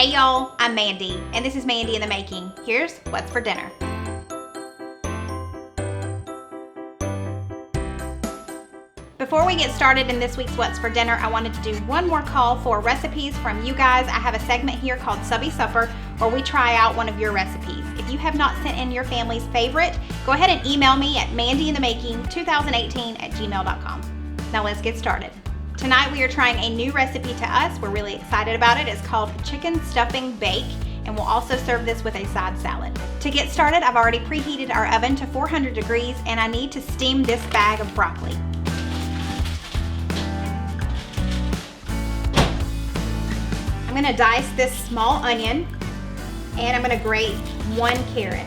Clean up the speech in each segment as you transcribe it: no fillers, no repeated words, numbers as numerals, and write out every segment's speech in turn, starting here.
Hey y'all, I'm Mandy, and this is Mandy in the Making. Here's what's for dinner. Before we get started in this week's What's for Dinner, I wanted to do one more call for recipes from you guys. I have a segment here called Subbie Supper where we try out one of your recipes. If you have not sent in your family's favorite, go ahead and email me at mandyinthemaking2018@gmail.com. Now let's get started. Tonight we are trying a new recipe to us. We're really excited about it. It's called Chicken Stuffing Bake, and we'll also serve this with a side salad. To get started, I've already preheated our oven to 400 degrees, and I need to steam this bag of broccoli. I'm gonna dice this small onion, and I'm gonna grate 1 carrot.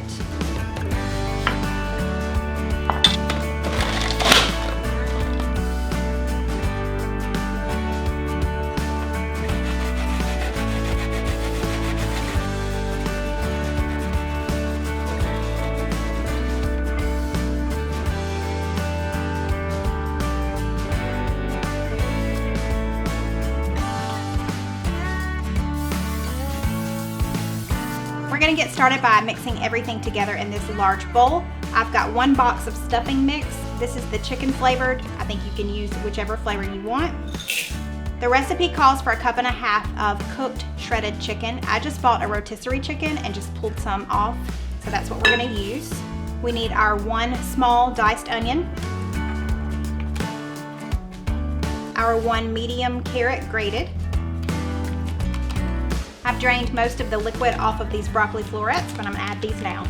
We're gonna get started by mixing everything together in this large bowl. I've got 1 box of stuffing mix. This is the chicken flavored. I think you can use whichever flavor you want. The recipe calls for 1.5 cups of cooked shredded chicken. I just bought a rotisserie chicken and just pulled some off, so that's what we're gonna use. We need our 1 small diced onion, our 1 medium carrot grated. I've drained most of the liquid off of these broccoli florets, but I'm gonna add these now.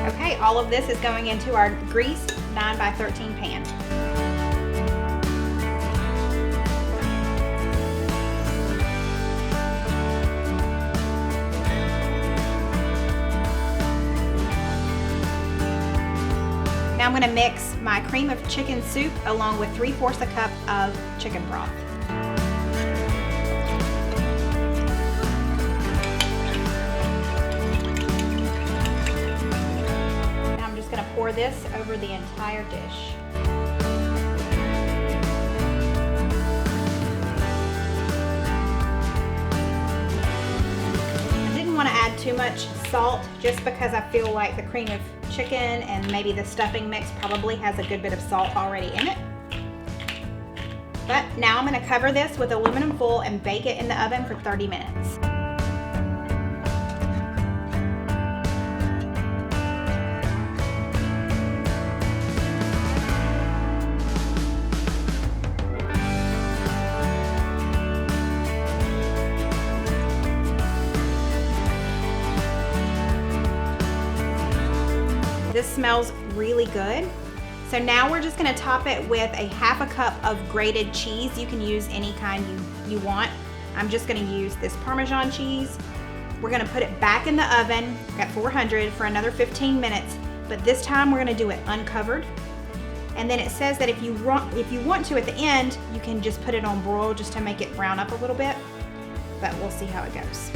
Okay, all of this is going into our greased 9x13 pan. Now I'm going to mix my cream of chicken soup along with 3/4 a cup of chicken broth. Now I'm just going to pour this over the entire dish. I didn't want to add too much salt just because I feel like the cream of chicken and maybe the stuffing mix probably has a good bit of salt already in it. But now I'm going to cover this with aluminum foil and bake it in the oven for 30 minutes. This smells really good. So now we're just gonna top it with a 1/2 cup of grated cheese. You can use any kind you want. I'm just gonna use this Parmesan cheese. We're gonna put it back in the oven at 400 for another 15 minutes, but this time we're gonna do it uncovered. And then it says that if you want to at the end, you can just put it on broil just to make it brown up a little bit, but we'll see how it goes.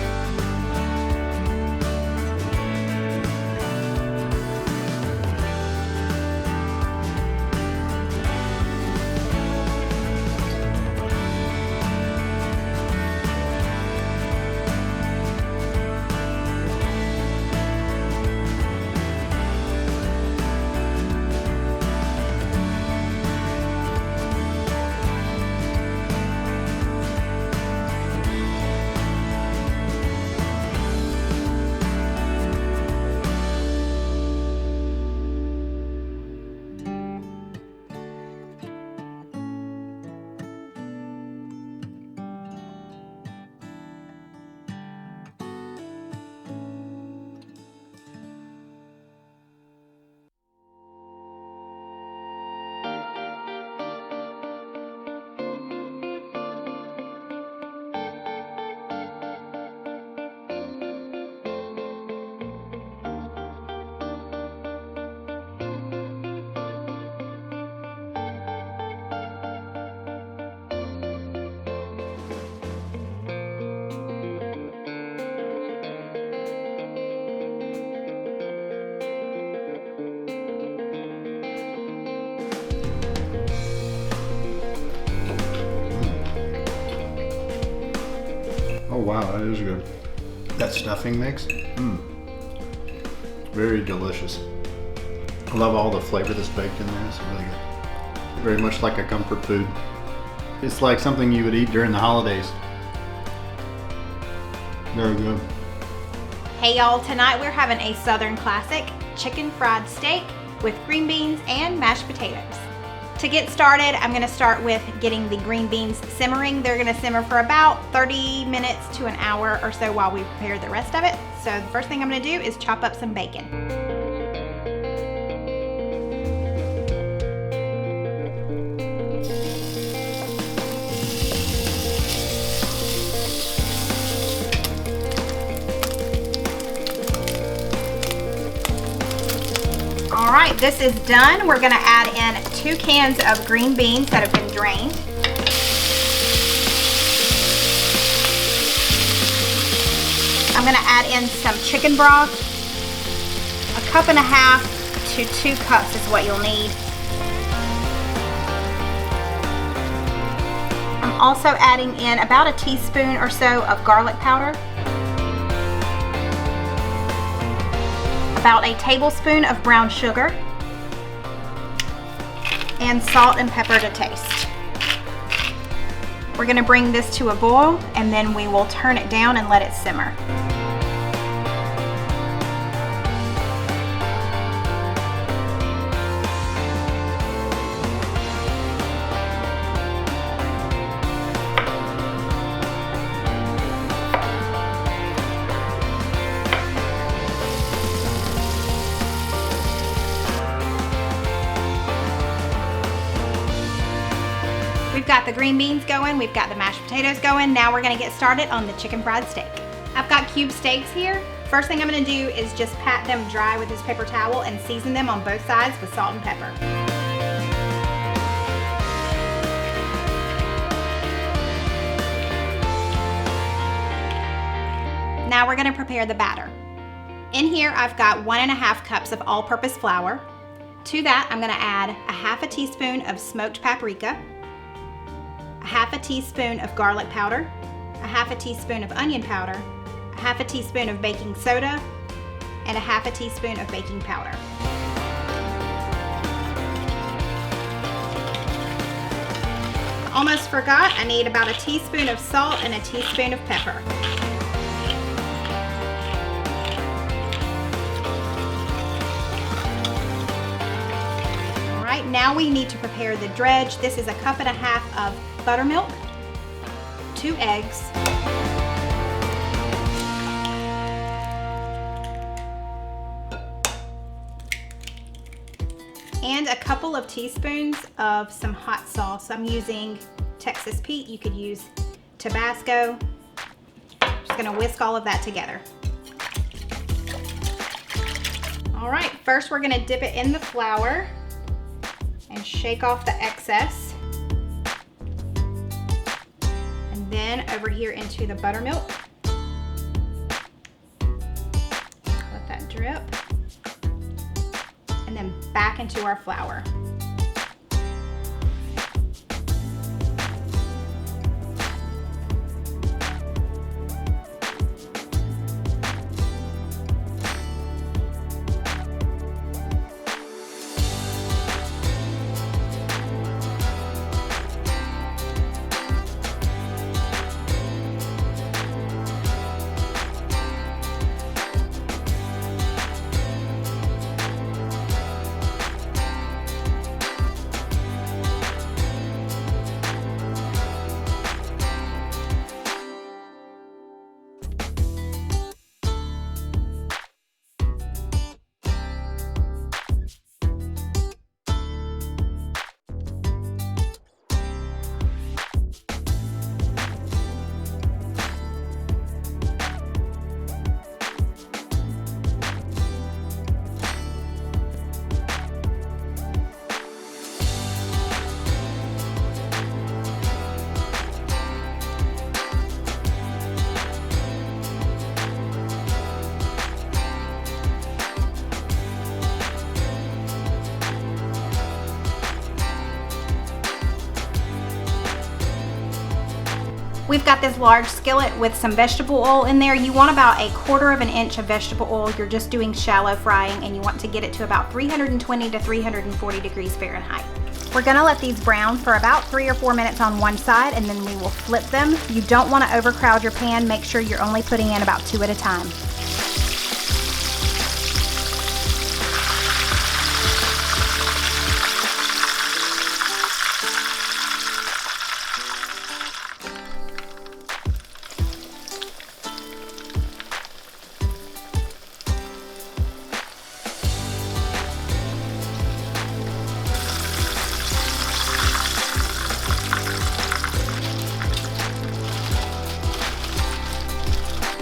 wow, that is good. That stuffing mix, very delicious. I love all the flavor that's baked in there. It's really good. Very much like a comfort food. It's like something you would eat during the holidays. Very good. Hey y'all, tonight we're having a Southern classic, chicken fried steak with green beans and mashed potatoes. To get started, I'm gonna start with getting the green beans simmering. They're gonna simmer for about 30 minutes to an hour or so while we prepare the rest of it. So the first thing I'm gonna do is chop up some bacon. All right, this is done. We're gonna add in 2 cans of green beans that have been drained. I'm gonna add in some chicken broth. 1.5 cups to 2 cups is what you'll need. I'm also adding in about a teaspoon or so of garlic powder. About a tablespoon of brown sugar, and salt and pepper to taste. We're gonna bring this to a boil and then we will turn it down and let it simmer. We've got the green beans going, we've got the mashed potatoes going. Now we're gonna get started on the chicken fried steak. I've got cube steaks here. First thing I'm gonna do is just pat them dry with this paper towel and season them on both sides with salt and pepper. Now we're gonna prepare the batter. In here I've got 1.5 cups of all-purpose flour. To that I'm gonna add 1/2 teaspoon of smoked paprika, 1/2 teaspoon of garlic powder, 1/2 teaspoon of onion powder, 1/2 teaspoon of baking soda, and 1/2 teaspoon of baking powder. Almost forgot, I need about a teaspoon of salt and a teaspoon of pepper. All right, now we need to prepare the dredge. This is 1.5 cups of buttermilk, 2 eggs, and a couple of teaspoons of some hot sauce. I'm using Texas Pete. You could use Tabasco. Just gonna whisk all of that together. All right, first we're gonna dip it in the flour and shake off the excess. Then over here into the buttermilk. Let that drip. And then back into our flour. We've got this large skillet with some vegetable oil in there. You want about 1/4 inch of vegetable oil. You're just doing shallow frying and you want to get it to about 320 to 340 degrees Fahrenheit. We're gonna let these brown for about 3 or 4 minutes on one side and then we will flip them. You don't wanna overcrowd your pan. Make sure you're only putting in about 2 at a time.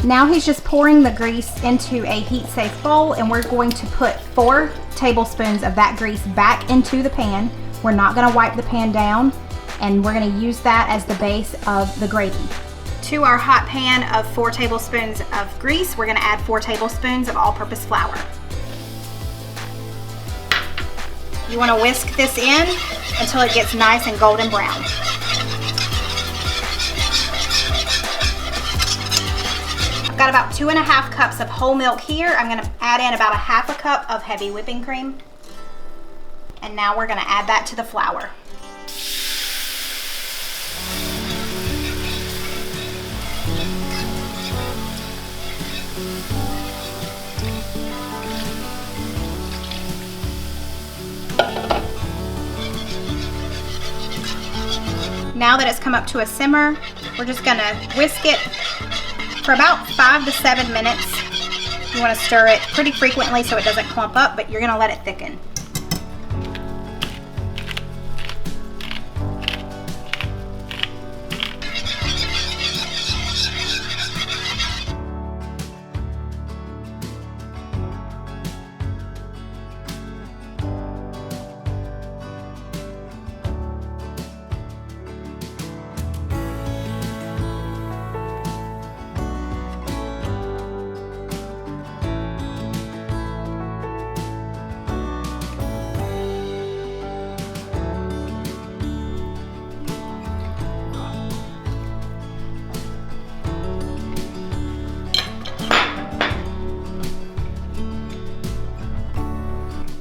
Now he's just pouring the grease into a heat-safe bowl and we're going to put 4 tablespoons of that grease back into the pan. We're not gonna wipe the pan down and we're gonna use that as the base of the gravy. To our hot pan of 4 tablespoons of grease, we're gonna add 4 tablespoons of all-purpose flour. You wanna whisk this in until it gets nice and golden brown. Got about 2½ cups of whole milk here. I'm gonna add in about 1/2 cup of heavy whipping cream. And now we're gonna add that to the flour. Now that it's come up to a simmer, we're just gonna whisk it for about 5 to 7 minutes. You want to stir it pretty frequently so it doesn't clump up, but you're going to let it thicken.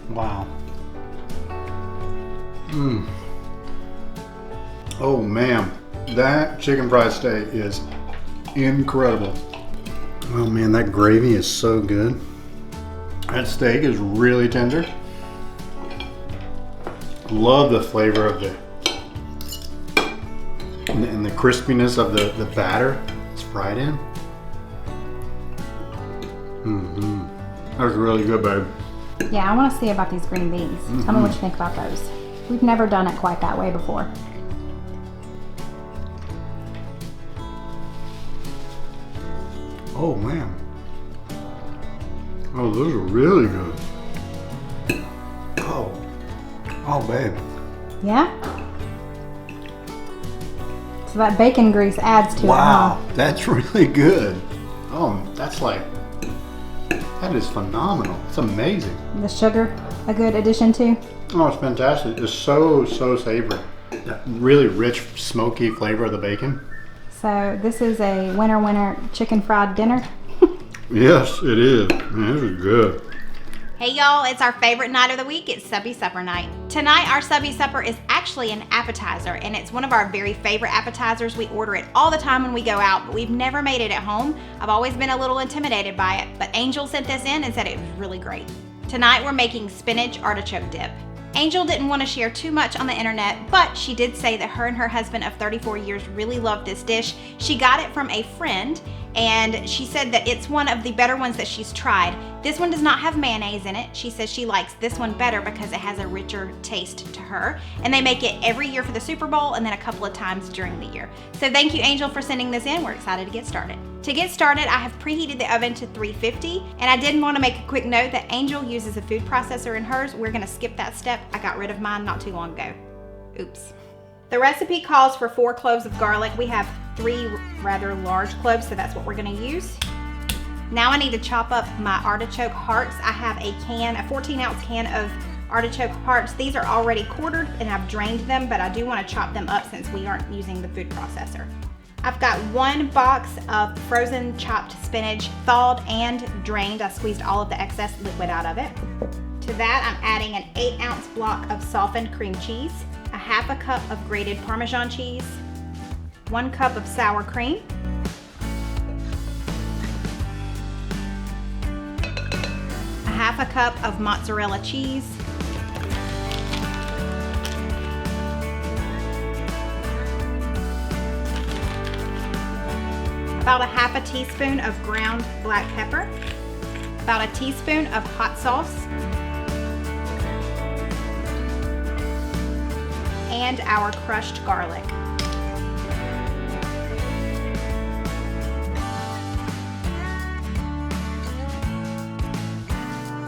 Wow. Oh man, that chicken fried steak is incredible. Oh man, that gravy is so good. That steak is really tender. Love the flavor of and the crispiness of the batter it's fried in. That was really good, babe. Yeah, I want to see about these green beans. Tell me what you think about those. We've never done it quite that way before. Oh man. Oh, those are really good. Oh babe. Yeah? So that bacon grease adds to Wow, it, huh? that's really good. Oh, that is phenomenal. It's amazing. The sugar, a good addition too? Oh, it's fantastic. It's so savory. That really rich, smoky flavor of the bacon. So this is a winter chicken fried dinner. Yes, it is. Man, this is good. Hey y'all, it's our favorite night of the week. It's Subbie Supper night. Tonight, our Subbie Supper is actually an appetizer, and it's one of our very favorite appetizers. We order it all the time when we go out, but we've never made it at home. I've always been a little intimidated by it, but Angel sent this in and said it was really great. Tonight, we're making Spinach Artichoke Dip. Angel didn't want to share too much on the internet, but she did say that her and her husband of 34 years really love this dish. She got it from a friend, and she said that it's one of the better ones that she's tried. This one does not have mayonnaise in it. She says she likes this one better because it has a richer taste to her. And they make it every year for the Super Bowl and then a couple of times during the year. So thank you, Angel, for sending this in. We're excited to get started. To get started, I have preheated the oven to 350, and I did want to make a quick note that Angel uses a food processor in hers. We're gonna skip that step. I got rid of mine not too long ago. Oops. The recipe calls for 4 cloves of garlic. We have 3 rather large cloves, so that's what we're gonna use. Now I need to chop up my artichoke hearts. I have a 14-ounce can of artichoke hearts. These are already quartered and I've drained them, but I do want to chop them up since we aren't using the food processor. I've got 1 box of frozen chopped spinach, thawed and drained. I squeezed all of the excess liquid out of it. To that, I'm adding an 8-ounce block of softened cream cheese, a 1/2 cup of grated Parmesan cheese, 1 cup of sour cream, a 1/2 cup of mozzarella cheese, about a 1/2 teaspoon of ground black pepper, about a teaspoon of hot sauce, and our crushed garlic.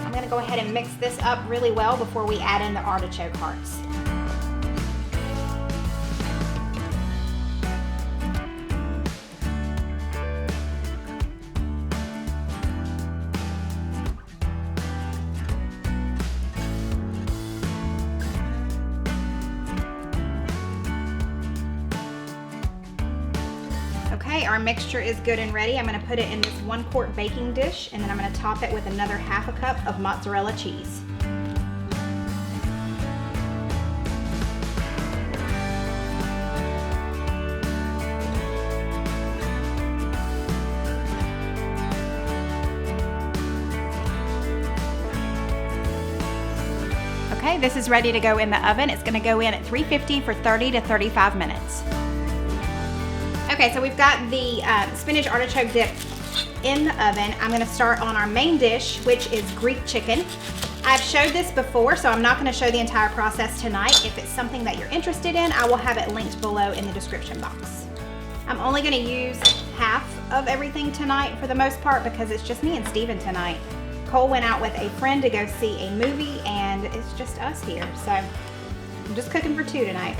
I'm going to go ahead and mix this up really well before we add in the artichoke hearts. Okay, our mixture is good and ready. I'm going to put it in this 1-quart baking dish, and then I'm going to top it with another 1/2 cup of mozzarella cheese. Okay, this is ready to go in the oven. It's going to go in at 350 for 30 to 35 minutes. Okay, so we've got the spinach artichoke dip in the oven. I'm going to start on our main dish, which is Greek chicken. I've showed this before, so I'm not going to show the entire process tonight. If it's something that you're interested in, I will have it linked below in the description box. I'm only going to use half of everything tonight for the most part because it's just me and Steven tonight. Cole went out with a friend to go see a movie, and it's just us here. So I'm just cooking for 2 tonight.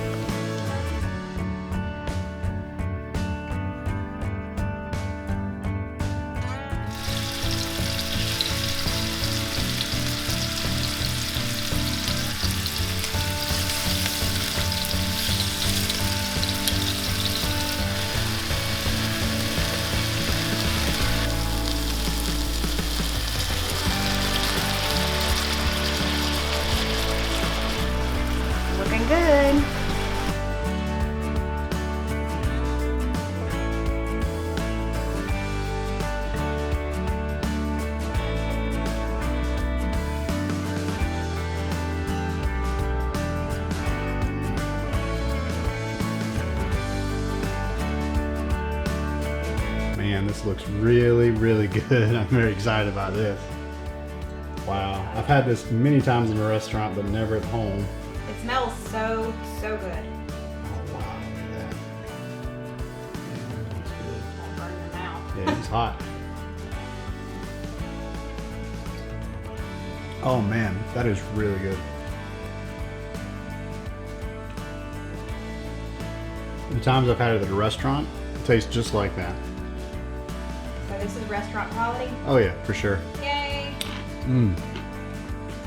Looking good. Man, this looks really, really good. I'm very excited about this. Wow, I've had this many times in a restaurant, but never at home. It smells so, so good. Oh wow, look at that. Yeah, that's good. I'll burn your mouth. Yeah, it's hot. Oh man, that is really good. The times I've had it at a restaurant, it tastes just like that. So this is restaurant quality? Oh yeah, for sure. Yay!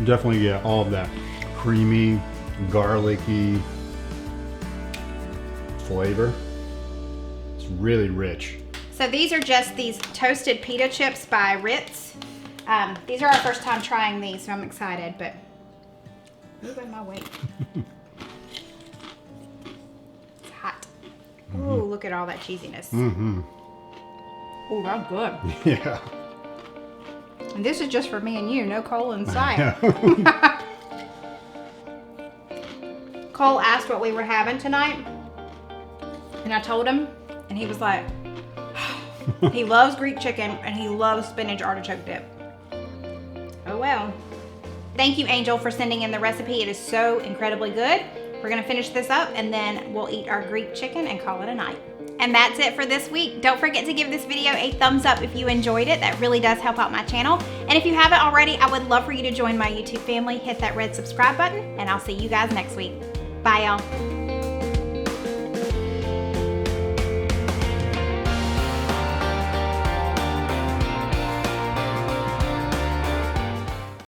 Definitely get all of that creamy, garlicky flavor. It's really rich. So these are just these toasted pita chips by Ritz. These are our first time trying these, so I'm excited, but move out of my way. It's hot. Ooh, look at all that cheesiness. Ooh, that's good. Yeah. And this is just for me and you, no Cole inside. Cole asked what we were having tonight, and I told him, and he was like, he loves Greek chicken and he loves spinach artichoke dip. Oh well. Thank you, Angel, for sending in the recipe. It is so incredibly good. We're gonna finish this up and then we'll eat our Greek chicken and call it a night. And that's it for this week. Don't forget to give this video a thumbs up if you enjoyed it. That really does help out my channel. And if you haven't already, I would love for you to join my YouTube family. Hit that red subscribe button, and I'll see you guys next week. Bye, y'all.